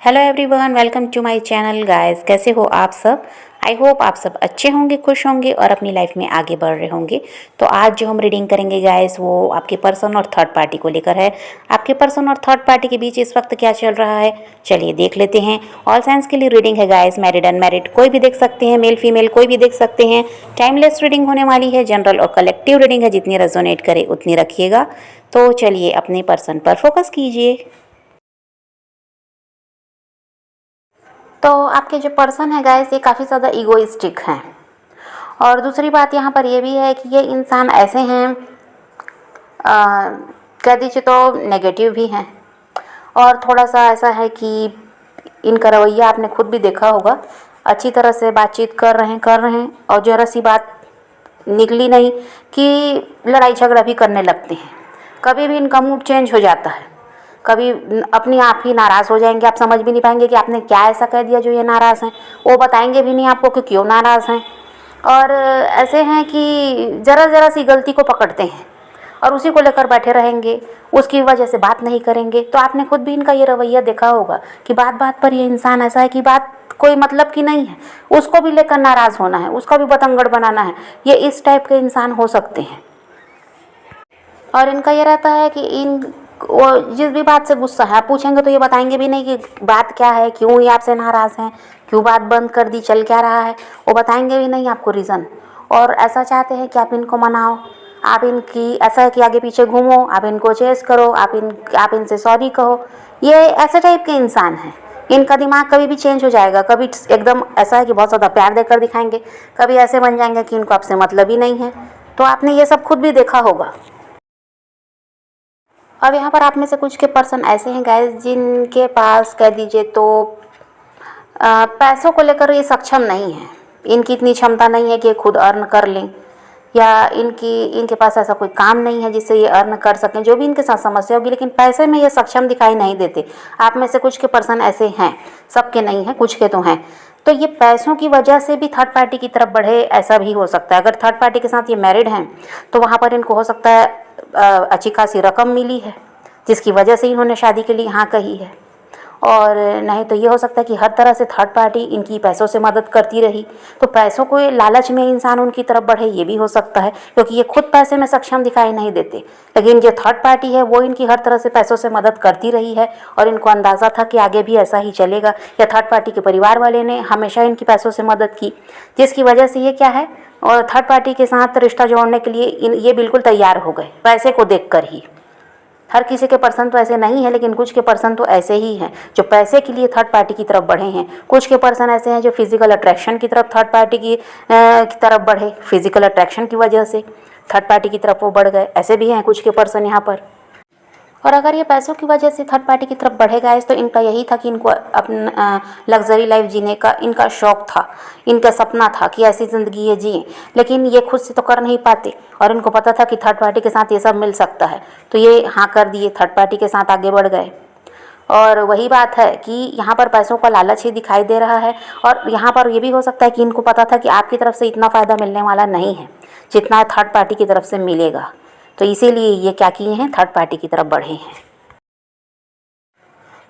Hello everyone, welcome to my channel guys. कैसे हो आप सब? आई होप आप सब अच्छे होंगे, खुश होंगे और अपनी लाइफ में आगे बढ़ रहे होंगे। तो आज जो हम रीडिंग करेंगे गाइस वो आपके पर्सन और थर्ड पार्टी को लेकर है। आपके पर्सन और थर्ड पार्टी के बीच इस वक्त क्या चल रहा है, चलिए देख लेते हैं। ऑल साइंस के लिए रीडिंग है गाइस, मैरिड अनमैरिड कोई भी देख सकते हैं, मेल फीमेल कोई भी देख सकते हैं। टाइमलेस रीडिंग होने वाली है, जनरल और कलेक्टिव रीडिंग है, जितनी रेजोनेट करे उतनी रखिएगा। तो चलिए अपने पर्सन पर फोकस कीजिए। तो आपके जो पर्सन है गाइस, ये काफ़ी ज़्यादा ईगोइस्टिक हैं। और दूसरी बात यहाँ पर ये भी है कि ये इंसान ऐसे हैं, कह दीजिए तो नेगेटिव भी हैं। और थोड़ा सा ऐसा है कि इनका रवैया आपने खुद भी देखा होगा, अच्छी तरह से बातचीत कर रहे हैं और जरा सी बात निकली नहीं कि लड़ाई झगड़ा भी करने लगते हैं। कभी भी इनका मूड चेंज हो जाता है, कभी अपने आप ही नाराज़ हो जाएंगे। आप समझ भी नहीं पाएंगे कि आपने क्या ऐसा कह दिया जो ये नाराज़ हैं। वो बताएंगे भी नहीं आपको कि क्यों नाराज़ हैं। और ऐसे हैं कि ज़रा ज़रा सी गलती को पकड़ते हैं और उसी को लेकर बैठे रहेंगे, उसकी वजह से बात नहीं करेंगे। तो आपने खुद भी इनका ये रवैया देखा होगा कि बात बात पर ये इंसान ऐसा है कि बात कोई मतलब की नहीं है, उसको भी लेकर नाराज़ होना है, उसका भी बतंगड़ बनाना है। ये इस टाइप के इंसान हो सकते हैं। और इनका ये रहता है कि वो जिस भी बात से गुस्सा है, आप पूछेंगे तो ये बताएंगे भी नहीं कि बात क्या है, क्यों ये आपसे नाराज़ हैं, क्यों बात बंद कर दी, चल क्या रहा है। वो बताएंगे भी नहीं आपको रीज़न। और ऐसा चाहते हैं कि आप इनको मनाओ, आप इनकी ऐसा है कि आगे पीछे घूमो, आप इनको चेस करो, आप इनसे सॉरी कहो। ये ऐसे टाइप के इंसान हैं। इनका दिमाग कभी भी चेंज हो जाएगा। कभी एकदम ऐसा है कि बहुत ज़्यादा प्यार देकर दिखाएंगे, कभी ऐसे बन जाएंगे कि इनको आपसे मतलब ही नहीं है। तो आपने ये सब खुद भी देखा होगा। अब यहाँ पर आप में से कुछ के पर्सन ऐसे हैं गाइस, जिनके पास कह दीजिए तो पैसों को लेकर ये सक्षम नहीं है। इनकी इतनी क्षमता नहीं है कि ये खुद अर्न कर लें, या इनके पास ऐसा कोई काम नहीं है जिससे ये अर्न कर सकें। जो भी इनके साथ समस्या होगी, लेकिन पैसे में ये सक्षम दिखाई नहीं देते। आप में से कुछ के पर्सन ऐसे हैं, सबके नहीं हैं, कुछ के तो हैं। तो ये पैसों की वजह से भी थर्ड पार्टी की तरफ बढ़े, ऐसा भी हो सकता है। अगर थर्ड पार्टी के साथ ये मैरिड हैं तो वहाँ पर इनको हो सकता है अच्छी खासी रकम मिली है, जिसकी वजह से इन्होंने शादी के लिए हाँ कही है। और नहीं तो ये हो सकता है कि हर तरह से थर्ड पार्टी इनकी पैसों से मदद करती रही, तो पैसों को लालच में इंसान उनकी तरफ बढ़े, ये भी हो सकता है। क्योंकि ये खुद पैसे में सक्षम दिखाई नहीं देते, लेकिन जो थर्ड पार्टी है वो इनकी हर तरह से पैसों से मदद करती रही है। और इनको अंदाज़ा था कि आगे भी ऐसा ही चलेगा, या थर्ड पार्टी के परिवार वाले ने हमेशा इनकी पैसों से मदद की, जिसकी वजह से ये क्या है, और थर्ड पार्टी के साथ रिश्ता जोड़ने के लिए ये बिल्कुल तैयार हो गए, पैसे को देखकर ही। हर किसी के पर्सन तो ऐसे नहीं है, लेकिन कुछ के पर्सन तो ऐसे ही हैं जो पैसे के लिए थर्ड पार्टी की तरफ बढ़े हैं। कुछ के पर्सन ऐसे हैं जो फिजिकल अट्रैक्शन की तरफ थर्ड पार्टी की तरफ बढ़े, फिजिकल अट्रैक्शन की वजह से थर्ड पार्टी की तरफ वो बढ़ गए। ऐसे भी हैं कुछ के पर्सन यहाँ पर। और अगर ये पैसों की वजह से थर्ड पार्टी की तरफ बढ़ेगा तो इनका यही था कि इनको अपना लग्जरी लाइफ जीने का इनका शौक़ था, इनका सपना था कि ऐसी ज़िंदगी ये जिए, लेकिन ये खुद से तो कर नहीं पाते। और इनको पता था कि थर्ड पार्टी के साथ ये सब मिल सकता है, तो ये हाँ कर दिए, थर्ड पार्टी के साथ आगे बढ़ गए। और वही बात है कि यहाँ पर पैसों का लालच ही दिखाई दे रहा है। और यहाँ पर ये भी हो सकता है कि इनको पता था कि आपकी तरफ से इतना फ़ायदा मिलने वाला नहीं है जितना थर्ड पार्टी की तरफ से मिलेगा, तो इसीलिए ये क्या किए हैं, थर्ड पार्टी की तरफ बढ़े हैं।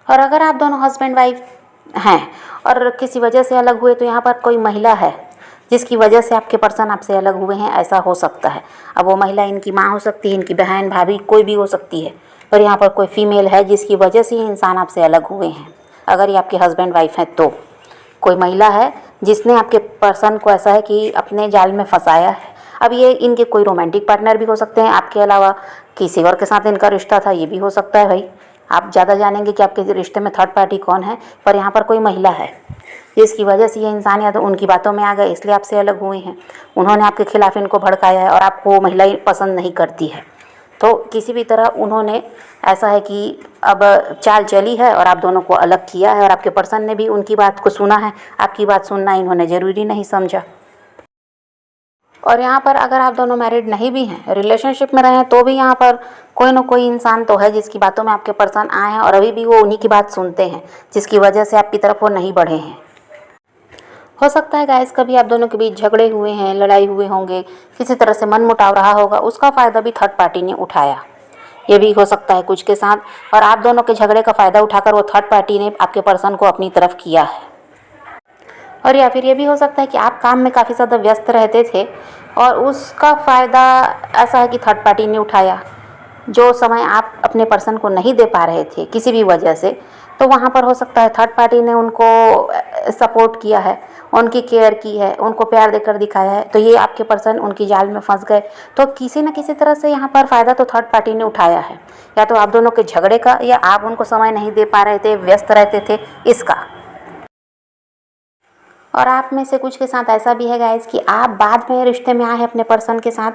और अगर आप दोनों हस्बैंड वाइफ हैं और किसी वजह से अलग हुए, तो यहाँ पर कोई महिला है जिसकी वजह से आपके पर्सन आपसे अलग हुए हैं, ऐसा हो सकता है। अब वो महिला इनकी माँ हो सकती है, इनकी बहन, भाभी, कोई भी हो सकती है। और यहाँ पर कोई फीमेल है जिसकी वजह से ये इंसान आपसे अलग हुए हैं। अगर ये आपके हस्बैंड वाइफ हैं तो कोई महिला है जिसने आपके पर्सन को ऐसा है कि अपने जाल में फंसाया है। अब ये इनके कोई रोमांटिक पार्टनर भी हो सकते हैं, आपके अलावा किसी और के साथ इनका रिश्ता था, ये भी हो सकता है। भाई आप ज़्यादा जानेंगे कि आपके रिश्ते में थर्ड पार्टी कौन है, पर यहाँ पर कोई महिला है जिसकी वजह से ये इंसान या तो उनकी बातों में आ गए, इसलिए आपसे अलग हुए हैं। उन्होंने आपके खिलाफ इनको भड़काया है और आपको महिला पसंद नहीं करती है, तो किसी भी तरह उन्होंने ऐसा है कि अब चाल चली है और आप दोनों को अलग किया है। और आपके पर्सन ने भी उनकी बात को सुना है, आपकी बात सुनना इन्होंने ज़रूरी नहीं समझा। और यहाँ पर अगर आप दोनों मैरिड नहीं भी हैं, रिलेशनशिप में रहें, तो भी यहाँ पर कोई ना कोई इंसान तो है जिसकी बातों में आपके पर्सन आए हैं और अभी भी वो उन्हीं की बात सुनते हैं, जिसकी वजह से आपकी तरफ वो नहीं बढ़े हैं। हो सकता है गाइस कभी आप दोनों के बीच झगड़े हुए हैं, लड़ाई हुए होंगे, किसी तरह से मन मुटाव रहा होगा, उसका फ़ायदा भी थर्ड पार्टी ने उठाया। ये भी हो सकता है कुछ के साथ। और आप दोनों के झगड़े का फ़ायदा उठाकर वो थर्ड पार्टी ने आपके पर्सन को अपनी तरफ किया है। और या फिर ये भी हो सकता है कि आप काम में काफ़ी ज़्यादा व्यस्त रहते थे और उसका फ़ायदा ऐसा है कि थर्ड पार्टी ने उठाया। जो समय आप अपने पर्सन को नहीं दे पा रहे थे किसी भी वजह से, तो वहाँ पर हो सकता है थर्ड पार्टी ने उनको सपोर्ट किया है, उनकी केयर की है, उनको प्यार देकर दिखाया है। तो ये आपके पर्सन उनकी जाल में फंस गए। तो किसी न किसी तरह से यहाँ पर फ़ायदा तो थर्ड पार्टी ने उठाया है, या तो आप दोनों के झगड़े का, या आप उनको समय नहीं दे पा रहे थे, व्यस्त रहते थे, इसका। और आप में से कुछ के साथ ऐसा भी है गाइस कि आप बाद में रिश्ते में आए हैं अपने पर्सन के साथ,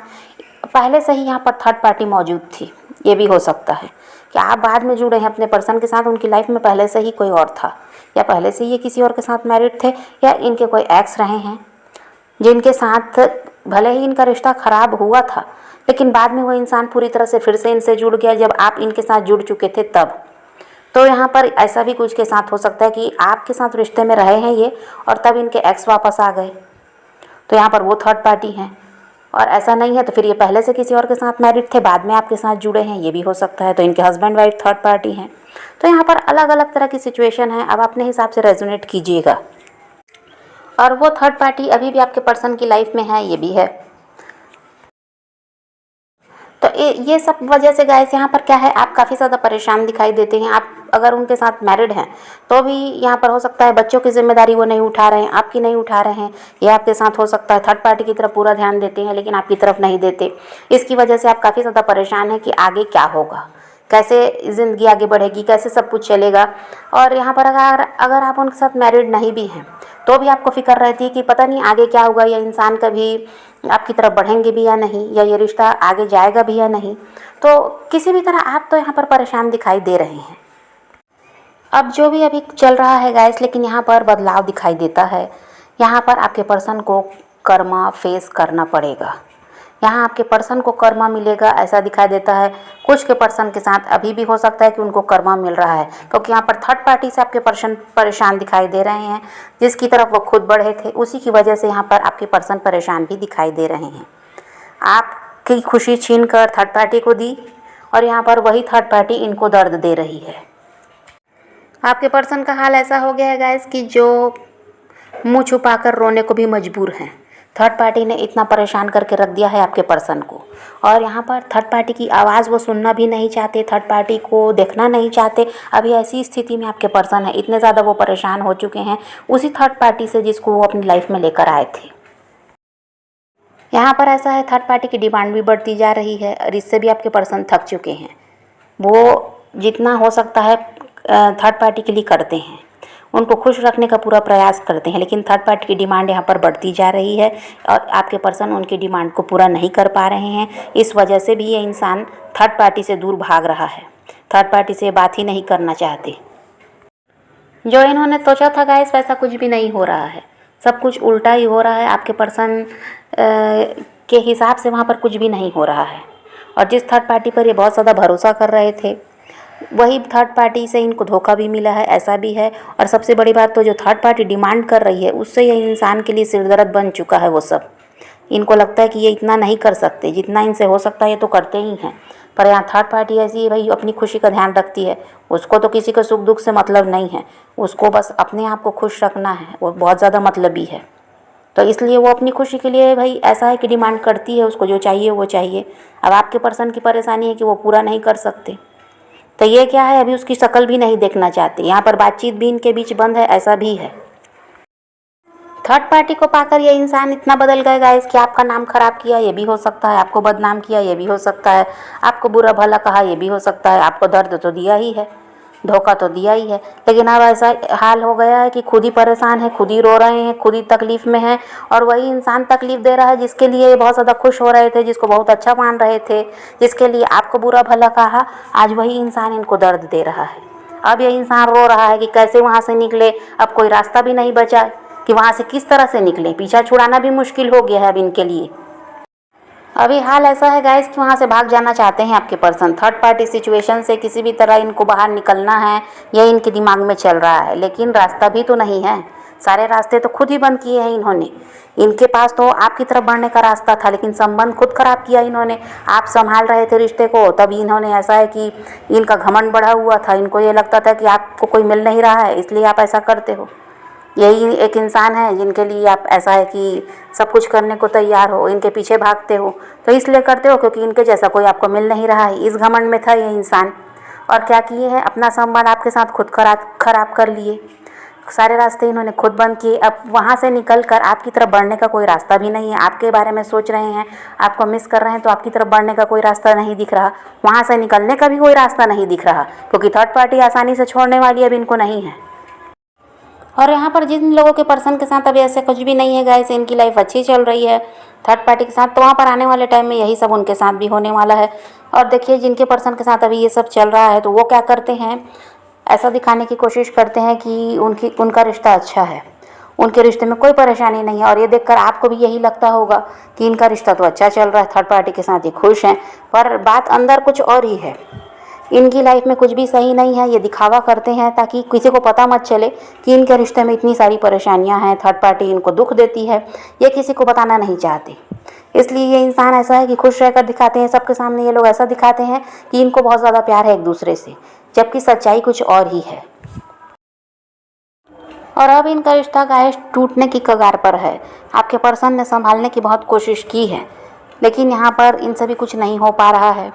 पहले से ही यहाँ पर थर्ड पार्टी मौजूद थी। ये भी हो सकता है कि आप बाद में जुड़े हैं अपने पर्सन के साथ, उनकी लाइफ में पहले से ही कोई और था, या पहले से ये किसी और के साथ मैरिड थे, या इनके कोई एक्स रहे हैं जिनके साथ भले ही इनका रिश्ता ख़राब हुआ था, लेकिन बाद में वो इंसान पूरी तरह से फिर से इनसे जुड़ गया जब आप इनके साथ जुड़ चुके थे तब। तो यहाँ पर ऐसा भी कुछ के साथ हो सकता है कि आपके साथ रिश्ते में रहे हैं ये, और तब इनके एक्स वापस आ गए, तो यहाँ पर वो थर्ड पार्टी हैं। और ऐसा नहीं है तो फिर ये पहले से किसी और के साथ मैरिड थे, बाद में आपके साथ जुड़े हैं, ये भी हो सकता है। तो इनके हस्बैंड वाइफ थर्ड पार्टी हैं। तो यहाँ पर अलग अलग तरह की सिचुएशन है, अब अपने हिसाब से रेजोनेट कीजिएगा। और वो थर्ड पार्टी अभी भी आपके पर्सन की लाइफ में है, ये भी है। तो ये सब वजह से गाइस यहाँ पर क्या है, आप काफ़ी ज़्यादा परेशान दिखाई देते हैं। आप अगर उनके साथ मैरिड हैं तो भी यहाँ पर हो सकता है बच्चों की जिम्मेदारी वो नहीं उठा रहे हैं, आपकी नहीं उठा रहे हैं। ये आपके साथ हो सकता है थर्ड पार्टी की तरफ पूरा ध्यान देते हैं लेकिन आपकी तरफ नहीं देते। इसकी वजह से आप काफ़ी ज़्यादा परेशान हैं कि आगे क्या होगा, कैसे ज़िंदगी आगे बढ़ेगी, कैसे सब कुछ चलेगा। और यहाँ पर अगर आप उनके साथ मैरिड नहीं भी हैं तो भी आपको फिक्र रहती है कि पता नहीं आगे क्या होगा, या इंसान कभी आपकी तरफ बढ़ेंगे भी या नहीं, या ये रिश्ता आगे जाएगा भी या नहीं। तो किसी भी तरह आप तो यहाँ पर परेशान दिखाई दे रहे हैं। अब जो भी अभी चल रहा है गाइस, लेकिन यहाँ पर बदलाव दिखाई देता है। यहाँ पर आपके पर्सन को कर्मा फेस करना पड़ेगा। यहाँ आपके पर्सन को कर्मा मिलेगा ऐसा दिखाई देता है। कुछ के पर्सन के साथ अभी भी हो सकता है कि उनको कर्मा मिल रहा है, क्योंकि यहाँ पर थर्ड पार्टी से आपके पर्सन परेशान दिखाई दे रहे हैं। जिसकी तरफ वो खुद बढ़े थे उसी की वजह से यहाँ पर आपके पर्सन परेशान भी दिखाई दे रहे हैं। आपकी खुशी छीन कर थर्ड पार्टी को दी, और यहाँ पर वही थर्ड पार्टी इनको दर्द दे रही है। आपके पर्सन का हाल ऐसा हो गया है गाइस कि जो मुंह छुपाकर रोने को भी मजबूर हैं। थर्ड पार्टी ने इतना परेशान करके रख दिया है आपके पर्सन को, और यहाँ पर थर्ड पार्टी की आवाज़ वो सुनना भी नहीं चाहते, थर्ड पार्टी को देखना नहीं चाहते। अभी ऐसी स्थिति में आपके पर्सन है, इतने ज़्यादा वो परेशान हो चुके हैं उसी थर्ड पार्टी से जिसको वो अपनी लाइफ में लेकर आए थे। यहाँ पर ऐसा है, थर्ड पार्टी की डिमांड भी बढ़ती जा रही है और इससे भी आपके पर्सन थक चुके हैं। वो जितना हो सकता है थर्ड पार्टी के लिए करते हैं, उनको खुश रखने का पूरा प्रयास करते हैं, लेकिन थर्ड पार्टी की डिमांड यहाँ पर बढ़ती जा रही है और आपके पर्सन उनकी डिमांड को पूरा नहीं कर पा रहे हैं। इस वजह से भी ये इंसान थर्ड पार्टी से दूर भाग रहा है, थर्ड पार्टी से बात ही नहीं करना चाहते। जो इन्होंने सोचा था गाइस वैसा कुछ भी नहीं हो रहा है, सब कुछ उल्टा ही हो रहा है। आपके पर्सन के हिसाब से वहाँ पर कुछ भी नहीं हो रहा है, और जिस थर्ड पार्टी पर ये बहुत ज़्यादा भरोसा कर रहे थे वही थर्ड पार्टी से इनको धोखा भी मिला है, ऐसा भी है। और सबसे बड़ी बात तो जो थर्ड पार्टी डिमांड कर रही है उससे ये इंसान के लिए सिरदर्द बन चुका है। वो सब इनको लगता है कि ये इतना नहीं कर सकते, जितना इनसे हो सकता है ये तो करते ही हैं। पर यहाँ थर्ड पार्टी ऐसी है भाई, अपनी खुशी का ध्यान रखती है, उसको तो किसी का सुख दुख से मतलब नहीं है, उसको बस अपने आप को खुश रखना है, वो बहुत ज़्यादा मतलबी है। तो इसलिए वो अपनी खुशी के लिए भाई ऐसा है कि डिमांड करती है, उसको जो चाहिए वो चाहिए। अब आपके पर्सन की परेशानी है कि वो पूरा नहीं कर सकते, तो ये क्या है, अभी उसकी शक्ल भी नहीं देखना चाहते। यहाँ पर बातचीत भी इनके बीच बंद है, ऐसा भी है। थर्ड पार्टी को पाकर ये इंसान इतना बदल गए गाइस कि आपका नाम खराब किया ये भी हो सकता है, आपको बदनाम किया ये भी हो सकता है, आपको बुरा भला कहा ये भी हो सकता है, आपको दर्द तो दिया ही है, धोखा तो दिया ही है। लेकिन अब ऐसा हाल हो गया है कि खुद ही परेशान है, खुद ही रो रहे हैं, खुद ही तकलीफ़ में है, और वही इंसान तकलीफ़ दे रहा है जिसके लिए ये बहुत ज़्यादा खुश हो रहे थे, जिसको बहुत अच्छा मान रहे थे, जिसके लिए आपको बुरा भला कहा, आज वही इंसान इनको दर्द दे रहा है। अब ये इंसान रो रहा है कि कैसे वहाँ से निकले, अब कोई रास्ता भी नहीं बचा कि वहाँ से किस तरह से निकले, पीछा छुड़ाना भी मुश्किल हो गया है अब इनके लिए। अभी हाल ऐसा है गाइस कि वहाँ से भाग जाना चाहते हैं आपके पर्सन। थर्ड पार्टी सिचुएशन से किसी भी तरह इनको बाहर निकलना है, यह इनके दिमाग में चल रहा है, लेकिन रास्ता भी तो नहीं है। सारे रास्ते तो खुद ही बंद किए हैं इन्होंने। इनके पास तो आपकी तरफ बढ़ने का रास्ता था, लेकिन संबंध खुद खराब किया इन्होंने। आप संभाल रहे थे रिश्ते को, तभी इन्होंने ऐसा है कि इनका घमंड बढ़ा हुआ था। इनको ये लगता था कि आपको कोई मिल नहीं रहा है, इसलिए आप ऐसा करते हो। यही एक इंसान है जिनके लिए आप ऐसा है कि सब कुछ करने को तैयार हो, इनके पीछे भागते हो। तो इसलिए करते हो क्योंकि इनके जैसा कोई आपको मिल नहीं रहा है। इस घमंड में था ये इंसान। और क्या किए हैं, अपना संबंध आपके साथ खुद खराब कर लिए। सारे रास्ते इन्होंने खुद बंद किए। अब वहाँ से निकल कर आपकी तरफ बढ़ने का कोई रास्ता भी नहीं है। आपके बारे में सोच रहे हैं, आपको मिस कर रहे हैं, तो आपकी तरफ बढ़ने का कोई रास्ता नहीं दिख रहा। वहाँ से निकलने का भी कोई रास्ता नहीं दिख रहा, क्योंकि थर्ड पार्टी आसानी से छोड़ने वाली अब इनको नहीं है। और यहाँ पर जिन लोगों के पर्सन के साथ अभी ऐसे कुछ भी नहीं है गाइस, इनकी लाइफ अच्छी चल रही है थर्ड पार्टी के साथ, तो वहाँ पर आने वाले टाइम में यही सब उनके साथ भी होने वाला है। और देखिए, जिनके पर्सन के साथ अभी ये सब चल रहा है, तो वो क्या करते हैं, ऐसा दिखाने की कोशिश करते हैं कि उनका रिश्ता अच्छा है, उनके रिश्ते में कोई परेशानी नहीं है। और ये देखकर आपको भी यही लगता होगा कि इनका रिश्ता तो अच्छा चल रहा है, थर्ड पार्टी के साथ ये खुश हैं, पर बात अंदर कुछ और ही है। इनकी लाइफ में कुछ भी सही नहीं है। ये दिखावा करते हैं ताकि किसी को पता मत चले कि इनके रिश्ते में इतनी सारी परेशानियां हैं, थर्ड पार्टी इनको दुख देती है, ये किसी को बताना नहीं चाहते। इसलिए ये इंसान ऐसा है कि खुश रहकर दिखाते हैं सबके सामने। ये लोग ऐसा दिखाते हैं कि इनको बहुत ज़्यादा प्यार है एक दूसरे से, जबकि सच्चाई कुछ और ही है। और अब इनका रिश्ता गाइस टूटने की कगार पर है। आपके पर्सन ने संभालने की बहुत कोशिश की है, लेकिन यहाँ पर इनसे भी कुछ नहीं हो पा रहा है।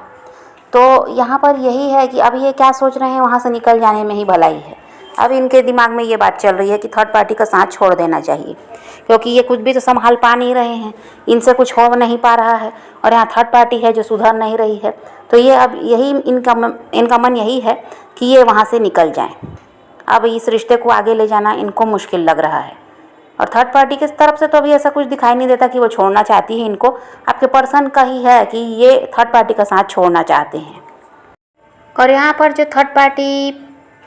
तो यहाँ पर यही है कि अब ये क्या सोच रहे हैं, वहाँ से निकल जाने में ही भलाई है। अब इनके दिमाग में ये बात चल रही है कि थर्ड पार्टी का साथ छोड़ देना चाहिए, क्योंकि ये कुछ भी तो संभाल पा नहीं रहे हैं, इनसे कुछ हो नहीं पा रहा है, और यहाँ थर्ड पार्टी है जो सुधर नहीं रही है। तो ये अब यही इनका मन यही है कि ये वहाँ से निकल जाएं। अब इस रिश्ते को आगे ले जाना इनको मुश्किल लग रहा है। और थर्ड पार्टी की तरफ से तो अभी ऐसा कुछ दिखाई नहीं देता कि वो छोड़ना चाहती है इनको। आपके पर्सन का ही है कि ये थर्ड पार्टी का साथ छोड़ना चाहते हैं। और यहाँ पर जो थर्ड पार्टी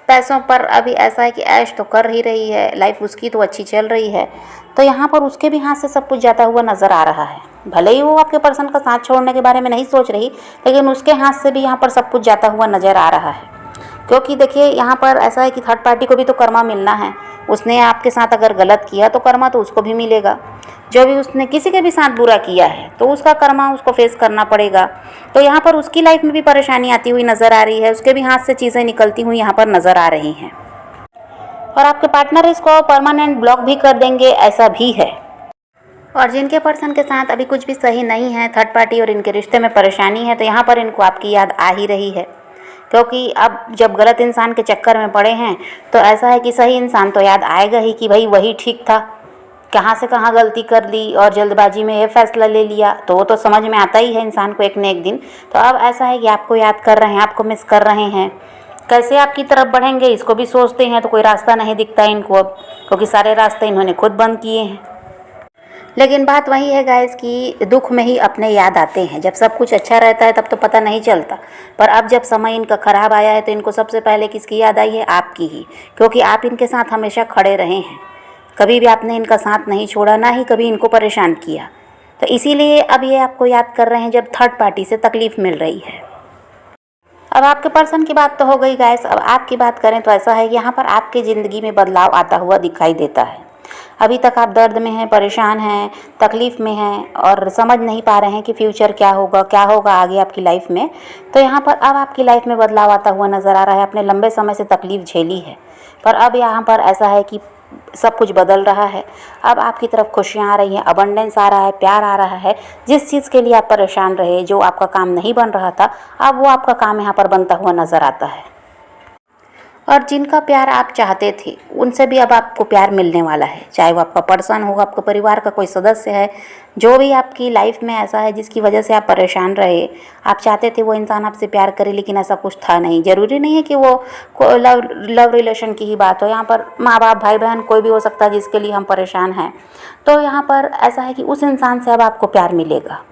पैसों पर अभी ऐसा है कि ऐश तो कर ही रही है, लाइफ उसकी तो अच्छी चल रही है, तो यहाँ पर उसके भी हाथ से सब कुछ जाता हुआ नज़र आ रहा है। भले ही वो आपके पर्सन का साथ छोड़ने के बारे में नहीं सोच रही, लेकिन उसके हाथ से भी यहाँ पर सब कुछ जाता हुआ नज़र आ रहा है। क्योंकि देखिए, यहाँ पर ऐसा है कि थर्ड पार्टी को भी तो कर्मा मिलना है। उसने आपके साथ अगर गलत किया तो कर्मा तो उसको भी मिलेगा। जो भी उसने किसी के भी साथ बुरा किया है तो उसका कर्मा उसको फेस करना पड़ेगा। तो यहाँ पर उसकी लाइफ में भी परेशानी आती हुई नज़र आ रही है, उसके भी हाथ से चीज़ें निकलती हुई यहाँ पर नज़र आ रही हैं। और आपके पार्टनर इसको परमानेंट ब्लॉक भी कर देंगे, ऐसा भी है। और जिनके पर्सन के साथ अभी कुछ भी सही नहीं है थर्ड पार्टी और इनके रिश्ते में परेशानी है, तो यहाँ पर इनको आपकी याद आ ही रही है। क्योंकि अब जब गलत इंसान के चक्कर में पड़े हैं, तो ऐसा है कि सही इंसान तो याद आएगा ही कि भाई वही ठीक था, कहाँ से कहाँ गलती कर ली और जल्दबाजी में ये फैसला ले लिया, तो वो तो समझ में आता ही है इंसान को एक न एक दिन। तो अब ऐसा है कि आपको याद कर रहे हैं, आपको मिस कर रहे हैं, कैसे आपकी तरफ बढ़ेंगे इसको भी सोचते हैं, तो कोई रास्ता नहीं दिखता इनको अब, क्योंकि सारे रास्ते इन्होंने खुद बंद किए हैं। लेकिन बात वही है गाइस कि दुख में ही अपने याद आते हैं। जब सब कुछ अच्छा रहता है तब तो पता नहीं चलता, पर अब जब समय इनका ख़राब आया है तो इनको सबसे पहले किसकी याद आई है, आपकी ही। क्योंकि आप इनके साथ हमेशा खड़े रहे हैं, कभी भी आपने इनका साथ नहीं छोड़ा, ना ही कभी इनको परेशान किया। तो इसीलिए अब ये आपको याद कर रहे हैं जब थर्ड पार्टी से तकलीफ़ मिल रही है। अब आपके पर्सन की बात तो हो गई गाइस, अब आपकी बात करें तो ऐसा है कि यहाँ पर आपकी ज़िंदगी में बदलाव आता हुआ दिखाई देता है। अभी तक आप दर्द में हैं, परेशान हैं, तकलीफ़ में हैं और समझ नहीं पा रहे हैं कि फ्यूचर क्या होगा आगे आपकी लाइफ में। तो यहाँ पर अब आपकी लाइफ में बदलाव आता हुआ नज़र आ रहा है। आपने लंबे समय से तकलीफ़ झेली है, पर अब यहाँ पर ऐसा है कि सब कुछ बदल रहा है। अब आपकी तरफ खुशियाँ आ रही हैं, अबंडेंस आ रहा है, प्यार आ रहा है। जिस चीज़ के लिए आप परेशान रहे, जो आपका काम नहीं बन रहा था, अब वो आपका काम यहाँ पर बनता हुआ नज़र आता है। और जिनका प्यार आप चाहते थे, उनसे भी अब आपको प्यार मिलने वाला है। चाहे वो आपका पर्सन हो, आपके परिवार का कोई सदस्य है, जो भी आपकी लाइफ में ऐसा है जिसकी वजह से आप परेशान रहे, आप चाहते थे वो इंसान आपसे प्यार करे, लेकिन ऐसा कुछ था नहीं। ज़रूरी नहीं है कि वो लव रिलेशन की ही बात हो, यहाँ पर माँ बाप, भाई बहन, कोई भी हो सकता है जिसके लिए हम परेशान हैं। तो यहाँ पर ऐसा है कि उस इंसान से अब आपको प्यार मिलेगा।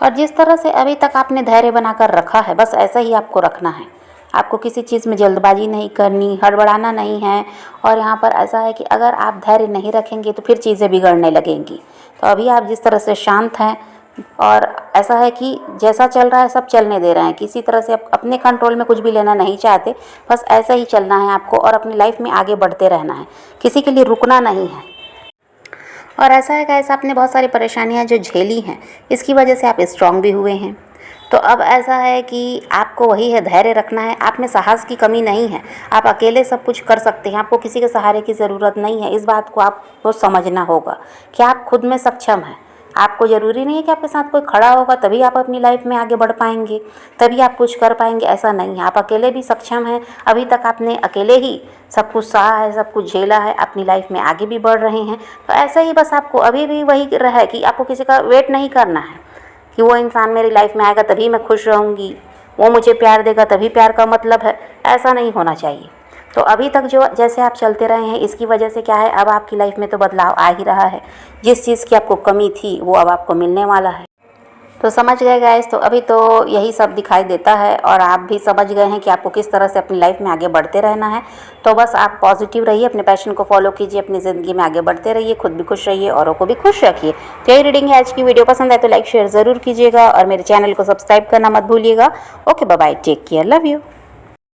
और जिस तरह से अभी तक आपने धैर्य बनाकर रखा है, बस ऐसा ही आपको रखना है। आपको किसी चीज़ में जल्दबाजी नहीं करनी, हड़बड़ाना नहीं है। और यहाँ पर ऐसा है कि अगर आप धैर्य नहीं रखेंगे तो फिर चीज़ें बिगड़ने लगेंगी। तो अभी आप जिस तरह से शांत हैं, और ऐसा है कि जैसा चल रहा है सब चलने दे रहे हैं, किसी तरह से आप अपने कंट्रोल में कुछ भी लेना नहीं चाहते, बस ऐसा ही चलना है आपको और अपनी लाइफ में आगे बढ़ते रहना है, किसी के लिए रुकना नहीं है। और ऐसा है गाइस, आपने बहुत सारी परेशानियां जो झेली हैं, इसकी वजह से आप स्ट्रांग भी हुए हैं। तो अब ऐसा है कि आपको वही है, धैर्य रखना है, आप में साहस की कमी नहीं है, आप अकेले सब कुछ कर सकते हैं, आपको किसी के सहारे की ज़रूरत नहीं है। इस बात को आपको समझना होगा कि आप खुद में सक्षम हैं। आपको ज़रूरी नहीं है कि आपके साथ कोई खड़ा होगा तभी आप अपनी लाइफ में आगे बढ़ पाएंगे, तभी आप कुछ कर पाएंगे, ऐसा नहीं है। आप अकेले भी सक्षम हैं, अभी तक आपने अकेले ही सब कुछ सहा है, सब कुछ झेला है, अपनी लाइफ में आगे भी बढ़ रहे हैं। तो ऐसे ही बस आपको अभी भी वही रहा है कि आपको किसी का वेट नहीं करना है कि वो इंसान मेरी लाइफ में आएगा तभी मैं खुश रहूँगी, वो मुझे प्यार देगा तभी प्यार का मतलब है, ऐसा नहीं होना चाहिए। तो अभी तक जो जैसे आप चलते रहे हैं, इसकी वजह से क्या है, अब आपकी लाइफ में तो बदलाव आ ही रहा है। जिस चीज़ की आपको कमी थी वो अब आपको मिलने वाला है। तो समझ गए गाइस, तो अभी तो यही सब दिखाई देता है और आप भी समझ गए हैं कि आपको किस तरह से अपनी लाइफ में आगे बढ़ते रहना है। तो बस आप पॉजिटिव रहिए, अपने पैशन को फॉलो कीजिए, अपनी ज़िंदगी में आगे बढ़ते रहिए, खुद भी खुश रहिए, औरों को भी खुश रखिए। तो यही रीडिंग है आज की। वीडियो पसंद आए तो लाइक शेयर ज़रूर कीजिएगा और मेरे चैनल को सब्सक्राइब करना मत भूलिएगा। Okay, bye bye, take care, love you.